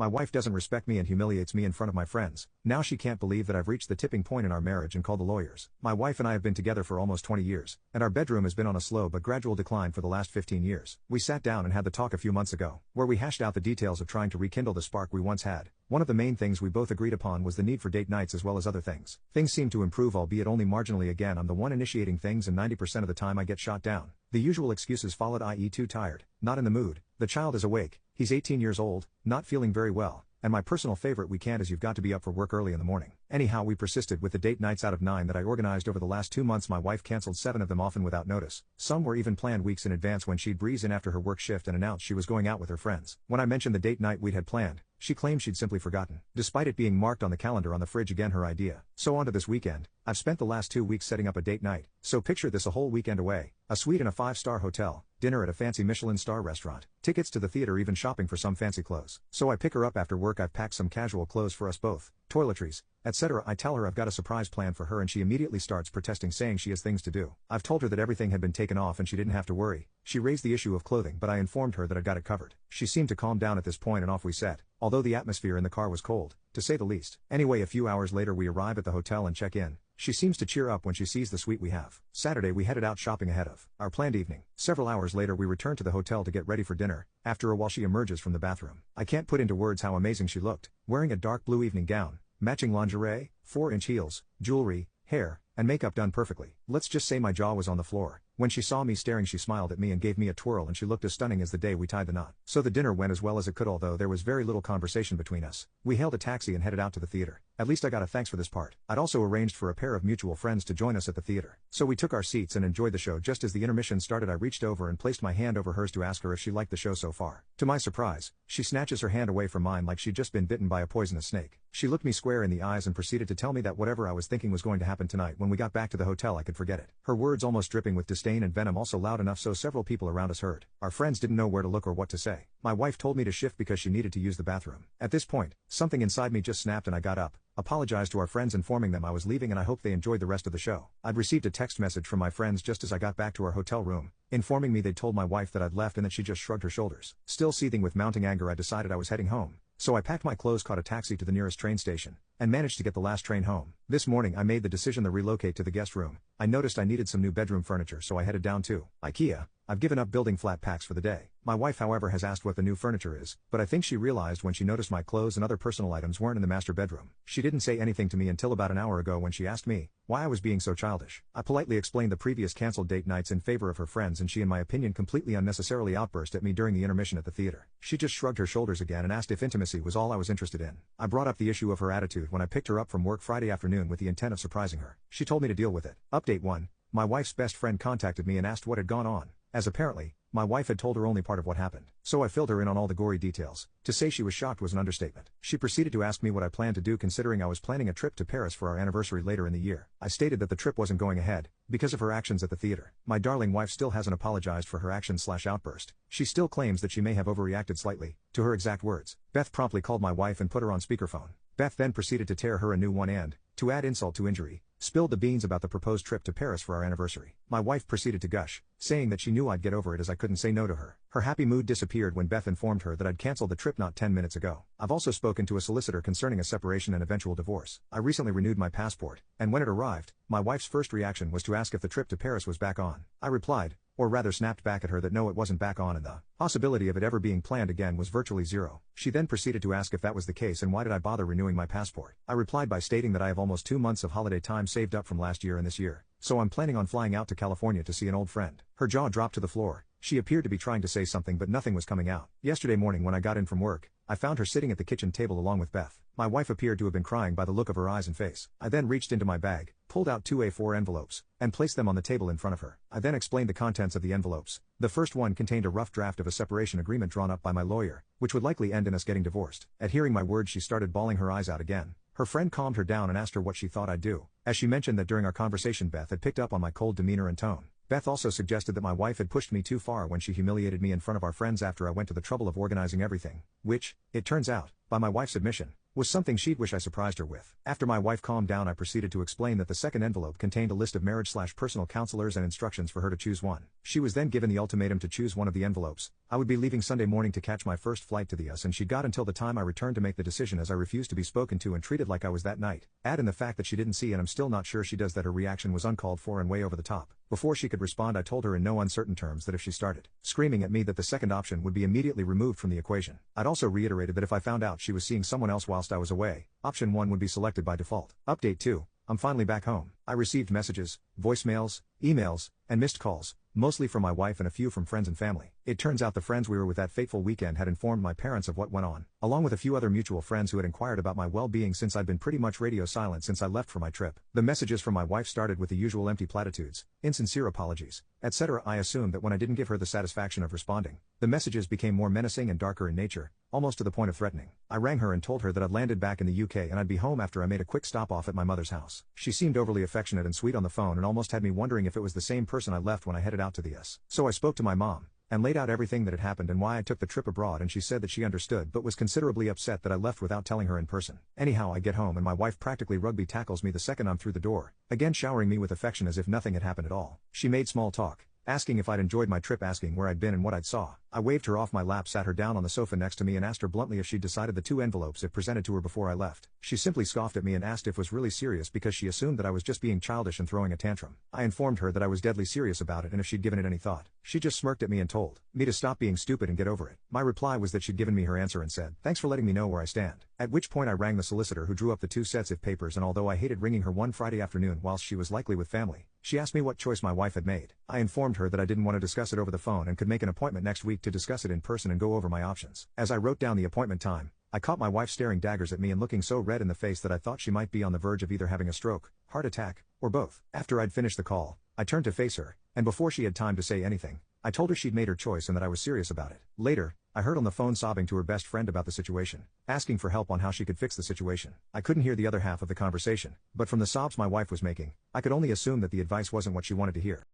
My wife doesn't respect me and humiliates me in front of my friends. Now she can't believe that I've reached the tipping point in our marriage and called the lawyers. My wife and I have been together for almost 20 years, and our bedroom has been on a slow but gradual decline for the last 15 years. We sat down and had the talk a few months ago, where we hashed out the details of trying to rekindle the spark we once had. One of the main things we both agreed upon was the need for date nights as well as other things. Things seem to improve, albeit only marginally. Again, I'm the one initiating things, and 90% of the time I get shot down. The usual excuses followed, i.e. too tired, not in the mood, the child is awake, he's 18 years old, not feeling very well, and my personal favorite, we can't, as you've got to be up for work early in the morning. Anyhow, we persisted with the date nights. Out of 9 that I organized over the last 2 months, my wife canceled 7 of them, often without notice. Some were even planned weeks in advance, when she'd breeze in after her work shift and announce she was going out with her friends. When I mentioned the date night we'd had planned, she claimed she'd simply forgotten, despite it being marked on the calendar on the fridge. Again, her idea. So on to this weekend. I've spent the last 2 weeks setting up a date night, so picture this: a whole weekend away, a suite in a 5-star hotel, dinner at a fancy Michelin star restaurant, tickets to the theater, even shopping for some fancy clothes. So I pick her up after work. I've packed some casual clothes for us both, toiletries, etc. I tell her I've got a surprise plan for her, and she immediately starts protesting, saying she has things to do. I've told her that everything had been taken off and she didn't have to worry. She raised the issue of clothing, but I informed her that I'd got it covered. She seemed to calm down at this point, and off we set, although the atmosphere in the car was cold, to say the least. Anyway, a few hours later we arrive at the hotel and check in. She seems to cheer up when she sees the suite we have. Saturday we headed out shopping ahead of our planned evening. Several hours later we return to the hotel to get ready for dinner. After a while she emerges from the bathroom. I can't put into words how amazing she looked, wearing a dark blue evening gown, matching lingerie, 4-inch heels, jewelry, hair, and makeup done perfectly. Let's just say my jaw was on the floor. When she saw me staring, she smiled at me and gave me a twirl, and she looked as stunning as the day we tied the knot. So the dinner went as well as it could, although there was very little conversation between us. We hailed a taxi and headed out to the theater. At least I got a thanks for this part. I'd also arranged for a pair of mutual friends to join us at the theater. So we took our seats and enjoyed the show. Just as the intermission started, I reached over and placed my hand over hers to ask her if she liked the show so far. To my surprise, she snatches her hand away from mine like she'd just been bitten by a poisonous snake. She looked me square in the eyes and proceeded to tell me that whatever I was thinking was going to happen tonight when we got back to the hotel, I could forget it. Her words almost dripping with disdain and venom, also loud enough so several people around us heard. Our friends didn't know where to look or what to say. My wife told me to shift because she needed to use the bathroom. At this point, something inside me just snapped and I got up, apologized to our friends, informing them I was leaving and I hoped they enjoyed the rest of the show. I'd received a text message from my friends just as I got back to our hotel room, informing me they'd told my wife that I'd left and that she just shrugged her shoulders. Still seething with mounting anger, I decided I was heading home. So I packed my clothes, caught a taxi to the nearest train station, and managed to get the last train home. This morning I made the decision to relocate to the guest room. I noticed I needed some new bedroom furniture, so I headed down to IKEA. I've given up building flat packs for the day. My wife, however, has asked what the new furniture is, but I think she realized when she noticed my clothes and other personal items weren't in the master bedroom. She didn't say anything to me until about an hour ago, when she asked me why I was being so childish. I politely explained the previous canceled date nights in favor of her friends, and she, in my opinion, completely unnecessarily outburst at me during the intermission at the theater. She just shrugged her shoulders again and asked if intimacy was all I was interested in. I brought up the issue of her attitude when I picked her up from work Friday afternoon with the intent of surprising her. She told me to deal with it. Update 1. My wife's best friend contacted me and asked what had gone on, as apparently my wife had told her only part of what happened. So I filled her in on all the gory details. To say she was shocked was an understatement. She proceeded to ask me what I planned to do, considering I was planning a trip to Paris for our anniversary later in the year. I stated that the trip wasn't going ahead because of her actions at the theater. My darling wife still hasn't apologized for her actions/outburst. She still claims that she may have overreacted slightly, to her exact words. Beth promptly called my wife and put her on speakerphone. Beth then proceeded to tear her a new one and, to add insult to injury, spilled the beans about the proposed trip to Paris for our anniversary. My wife proceeded to gush, saying that she knew I'd get over it as I couldn't say no to her. Her happy mood disappeared when Beth informed her that I'd canceled the trip not 10 minutes ago. I've also spoken to a solicitor concerning a separation and eventual divorce. I recently renewed my passport, and when it arrived, my wife's first reaction was to ask if the trip to Paris was back on. I replied, or rather snapped back at her, that no, it wasn't back on, and the possibility of it ever being planned again was virtually zero. She then proceeded to ask if that was the case and why did I bother renewing my passport. I replied by stating that I have almost 2 months of holiday time saved up from last year and this year, so I'm planning on flying out to California to see an old friend. Her jaw dropped to the floor. She appeared to be trying to say something, but nothing was coming out. Yesterday morning when I got in from work, I found her sitting at the kitchen table along with Beth. My wife appeared to have been crying by the look of her eyes and face. I then reached into my bag, pulled out 2 A4 envelopes, and placed them on the table in front of her. I then explained the contents of the envelopes. The first one contained a rough draft of a separation agreement drawn up by my lawyer, which would likely end in us getting divorced. At hearing my words, she started bawling her eyes out again. Her friend calmed her down and asked her what she thought I'd do, as she mentioned that during our conversation Beth had picked up on my cold demeanor and tone. Beth also suggested that my wife had pushed me too far when she humiliated me in front of our friends after I went to the trouble of organizing everything, which, it turns out, by my wife's admission, was something she'd wish I surprised her with. After my wife calmed down, I proceeded to explain that the second envelope contained a list of marriage/personal counselors and instructions for her to choose one. She was then given the ultimatum to choose one of the envelopes, I would be leaving Sunday morning to catch my first flight to the US, and she got until the time I returned to make the decision, as I refused to be spoken to and treated like I was that night. Add in the fact that she didn't see, and I'm still not sure she does, that her reaction was uncalled for and way over the top. Before she could respond, I told her in no uncertain terms that if she started screaming at me, that the second option would be immediately removed from the equation. I'd also reiterated that if I found out she was seeing someone else whilst I was away, option 1 would be selected by default. Update 2. I'm finally back home. I received messages, voicemails, emails, and missed calls, mostly from my wife and a few from friends and family. It turns out the friends we were with that fateful weekend had informed my parents of what went on, along with a few other mutual friends who had inquired about my well-being, since I'd been pretty much radio silent since I left for my trip. The messages from my wife started with the usual empty platitudes, insincere apologies, etc. I assumed that when I didn't give her the satisfaction of responding, the messages became more menacing and darker in nature, almost to the point of threatening. I rang her and told her that I'd landed back in the UK and I'd be home after I made a quick stop off at my mother's house. She seemed overly affectionate and sweet on the phone, and almost had me wondering if it was the same person I left when I headed out to the US. So I spoke to my mom and laid out everything that had happened and why I took the trip abroad, and she said that she understood but was considerably upset that I left without telling her in person. Anyhow, I get home and my wife practically rugby tackles me the second I'm through the door, again showering me with affection as if nothing had happened at all. She made small talk, asking if I'd enjoyed my trip, asking where I'd been and what I'd saw. I waved her off my lap, sat her down on the sofa next to me, and asked her bluntly if she'd decided the 2 envelopes if presented to her before I left. She simply scoffed at me and asked if it was really serious, because she assumed that I was just being childish and throwing a tantrum. I informed her that I was deadly serious about it and if she'd given it any thought. She just smirked at me and told me to stop being stupid and get over it. My reply was that she'd given me her answer and said, "Thanks for letting me know where I stand." At which point I rang the solicitor who drew up the 2 sets of papers, and although I hated ringing her one Friday afternoon whilst she was likely with family, she asked me what choice my wife had made. I informed her that I didn't want to discuss it over the phone and could make an appointment next week to discuss it in person and go over my options. As I wrote down the appointment time, I caught my wife staring daggers at me and looking so red in the face that I thought she might be on the verge of either having a stroke, heart attack, or both. After I'd finished the call, I turned to face her, and before she had time to say anything, I told her she'd made her choice and that I was serious about it. Later, I heard on the phone sobbing to her best friend about the situation, asking for help on how she could fix the situation. I couldn't hear the other half of the conversation, but from the sobs my wife was making, I could only assume that the advice wasn't what she wanted to hear.